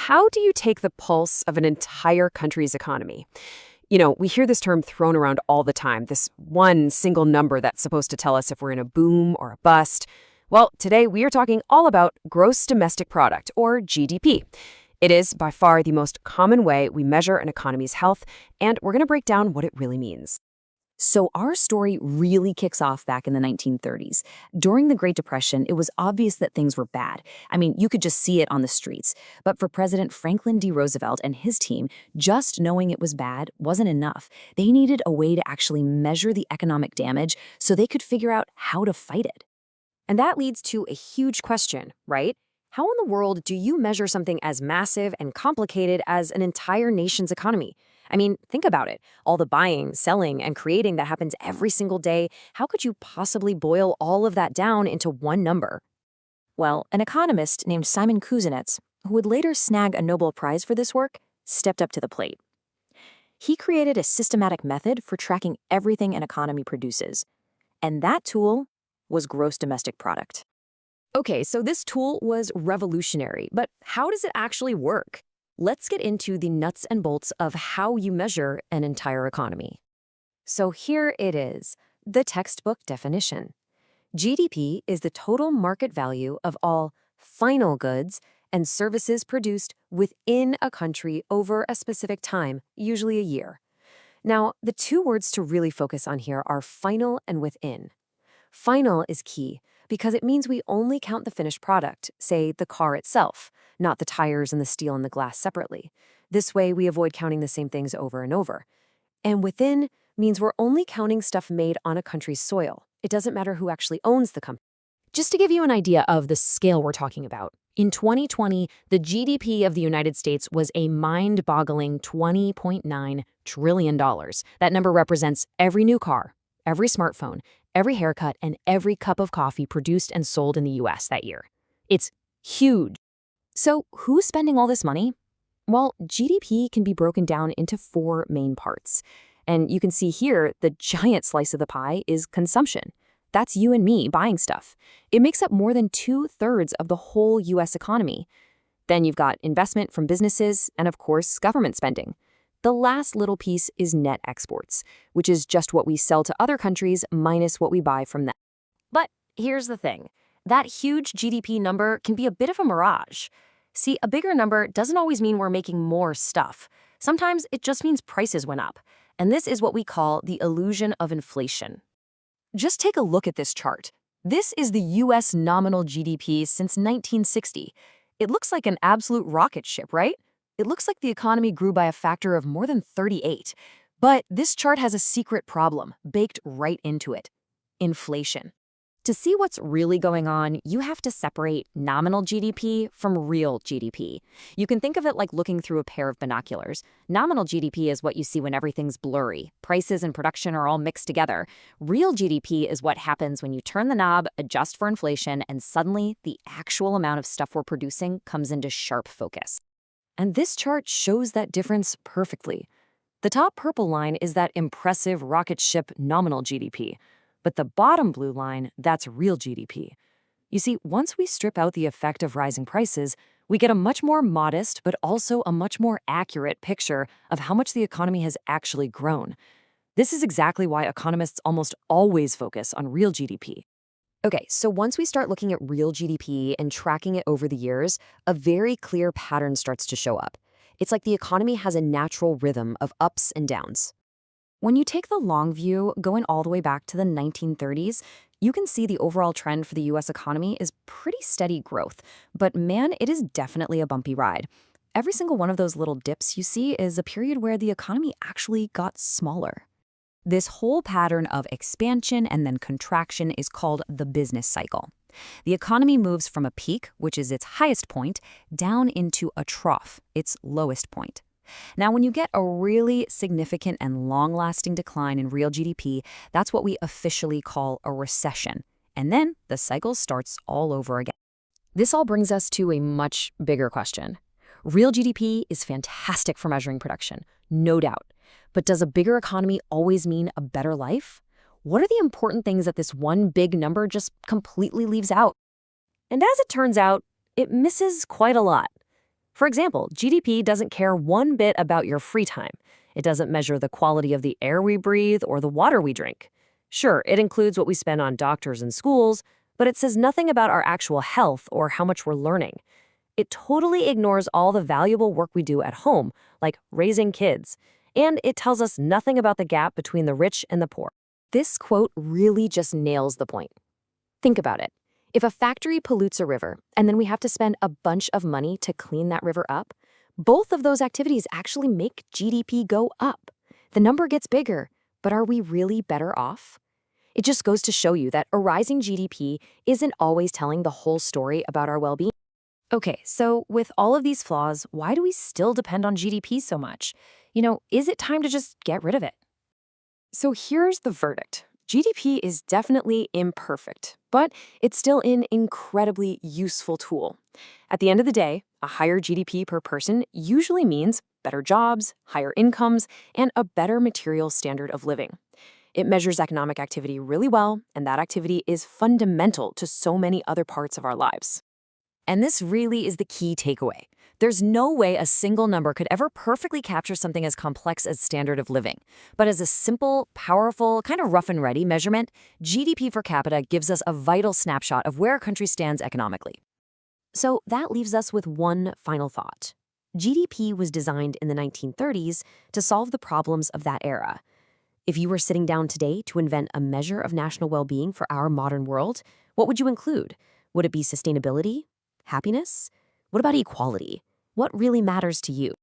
how do you take the pulse of an entire country's economy? We hear this term thrown around all the time, this one single number that's supposed to tell us if we're in a boom or a bust. Well, today we are talking all about gross domestic product, or GDP. It is by far the most common way we measure an economy's health, and we're going to break down what it really means. So our story really kicks off back in the 1930s. During the Great Depression, it was obvious that things were bad. I mean, you could just see it on the streets. But for President Franklin D. Roosevelt and his team, just knowing it was bad wasn't enough. They needed a way to actually measure the economic damage so they could figure out how to fight it. And that leads to a huge question, right? How in the world do you measure something as massive and complicated as an entire nation's economy? I mean, think about it. All the buying, selling, and creating that happens every single day, how could you possibly boil all of that down into one number? Well, an economist named Simon Kuznets, who would later snag a Nobel Prize for this work, stepped up to the plate. He created a systematic method for tracking everything an economy produces. And that tool was gross domestic product. Okay, so this tool was revolutionary, but how does it actually work? Let's get into the nuts and bolts of how you measure an entire economy. So here it is, the textbook definition. GDP is the total market value of all final goods and services produced within a country over a specific time, usually a year. Now, the two words to really focus on here are final and within. Final is key because it means we only count the finished product, say the car itself, not the tires and the steel and the glass separately. This way, we avoid counting the same things over and over. And within means we're only counting stuff made on a country's soil. It doesn't matter who actually owns the company. Just to give you an idea of the scale we're talking about, in 2020, the GDP of the United States was a mind-boggling $20.9 trillion. That number represents every new car, every smartphone, every haircut, and every cup of coffee produced and sold in the US that year. It's huge. So who's spending all this money? Well, GDP can be broken down into four main parts. And you can see here the giant slice of the pie is consumption. That's you and me buying stuff. It makes up more than 2/3 of the whole US economy. Then you've got investment from businesses and, of course, government spending. The last little piece is net exports, which is just what we sell to other countries minus what we buy from them. But here's the thing. That huge GDP number can be a bit of a mirage. See, a bigger number doesn't always mean we're making more stuff. Sometimes it just means prices went up. And this is what we call the illusion of inflation. Just take a look at this chart. This is the US nominal GDP since 1960. It looks like an absolute rocket ship, right? It looks like the economy grew by a factor of more than 38. But this chart has a secret problem baked right into it: inflation. To see what's really going on, you have to separate nominal GDP from real GDP. You can think of it like looking through a pair of binoculars. Nominal GDP is what you see when everything's blurry. Prices and production are all mixed together. Real GDP is what happens when you turn the knob, adjust for inflation, and suddenly the actual amount of stuff we're producing comes into sharp focus. And this chart shows that difference perfectly. The top purple line is that impressive rocket ship nominal GDP. But the bottom blue line, that's real GDP. You see, once we strip out the effect of rising prices, we get a much more modest but also a much more accurate picture of how much the economy has actually grown. This is exactly why economists almost always focus on real GDP. Okay, so once we start looking at real GDP and tracking it over the years, a very clear pattern starts to show up. It's like the economy has a natural rhythm of ups and downs. When you take the long view, going all the way back to the 1930s, you can see the overall trend for the US economy is pretty steady growth. But man, it is definitely a bumpy ride. Every single one of those little dips you see is a period where the economy actually got smaller. This whole pattern of expansion and then contraction is called the business cycle. The economy moves from a peak, which is its highest point, down into a trough, its lowest point. Now, when you get a really significant and long-lasting decline in real GDP, that's what we officially call a recession. And then the cycle starts all over again. This all brings us to a much bigger question. Real GDP is fantastic for measuring production, no doubt. But does a bigger economy always mean a better life? What are the important things that this one big number just completely leaves out? And as it turns out, it misses quite a lot. For example, GDP doesn't care one bit about your free time. It doesn't measure the quality of the air we breathe or the water we drink. Sure, it includes what we spend on doctors and schools, but it says nothing about our actual health or how much we're learning. It totally ignores all the valuable work we do at home, like raising kids. And it tells us nothing about the gap between the rich and the poor. This quote really just nails the point. Think about it. If a factory pollutes a river, and then we have to spend a bunch of money to clean that river up, both of those activities actually make GDP go up. The number gets bigger, but are we really better off? It just goes to show you that a rising GDP isn't always telling the whole story about our well-being. Okay, so with all of these flaws, why do we still depend on GDP so much? Is it time to just get rid of it? So here's the verdict. GDP is definitely imperfect, but it's still an incredibly useful tool. At the end of the day, a higher GDP per person usually means better jobs, higher incomes, and a better material standard of living. It measures economic activity really well, and that activity is fundamental to so many other parts of our lives. And this really is the key takeaway. There's no way a single number could ever perfectly capture something as complex as standard of living. But as a simple, powerful, kind of rough and ready measurement, GDP per capita gives us a vital snapshot of where a country stands economically. So that leaves us with one final thought. GDP was designed in the 1930s to solve the problems of that era. If you were sitting down today to invent a measure of national well-being for our modern world, what would you include? Would it be sustainability? Happiness? What about equality? What really matters to you?